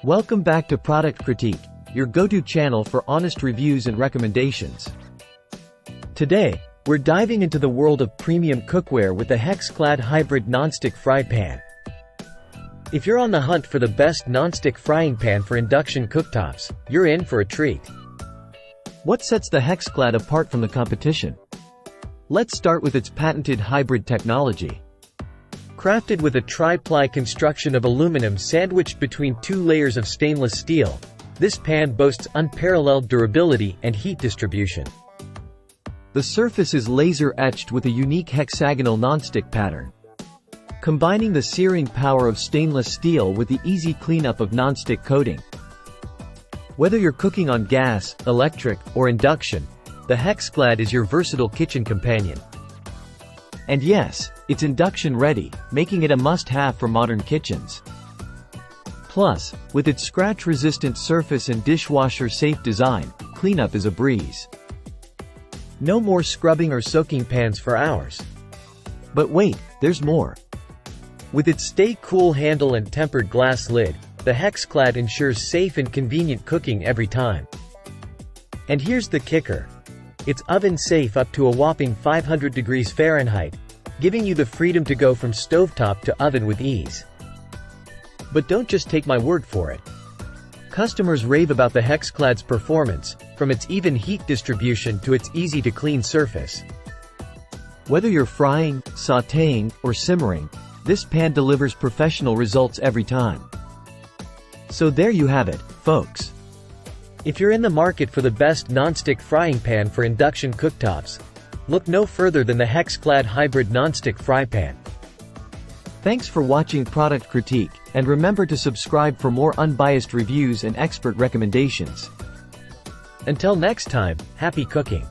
Welcome back to Product Critique, your go-to channel for honest reviews and recommendations. Today, we're diving into the world of premium cookware with the HexClad Hybrid Nonstick Fry Pan. If you're on the hunt for the best nonstick frying pan for induction cooktops, you're in for a treat. What sets the HexClad apart from the competition? Let's start with its patented hybrid technology. Crafted with a tri-ply construction of aluminum sandwiched between two layers of stainless steel, this pan boasts unparalleled durability and heat distribution. The surface is laser-etched with a unique hexagonal nonstick pattern, combining the searing power of stainless steel with the easy cleanup of nonstick coating. Whether you're cooking on gas, electric, or induction, the HexClad is your versatile kitchen companion. And yes, it's induction-ready, making it a must-have for modern kitchens. Plus, with its scratch-resistant surface and dishwasher-safe design, cleanup is a breeze. No more scrubbing or soaking pans for hours. But wait, there's more. With its stay-cool handle and tempered glass lid, the HexClad ensures safe and convenient cooking every time. And here's the kicker. It's oven-safe up to a whopping 500 degrees Fahrenheit, giving you the freedom to go from stovetop to oven with ease. But don't just take my word for it. Customers rave about the HexClad's performance, from its even heat distribution to its easy-to-clean surface. Whether you're frying, sautéing, or simmering, this pan delivers professional results every time. So there you have it, folks. If you're in the market for the best nonstick frying pan for induction cooktops, look no further than the HexClad Hybrid Nonstick Fry Pan. Thanks for watching Product Critique, and remember to subscribe for more unbiased reviews and expert recommendations. Until next time, happy cooking!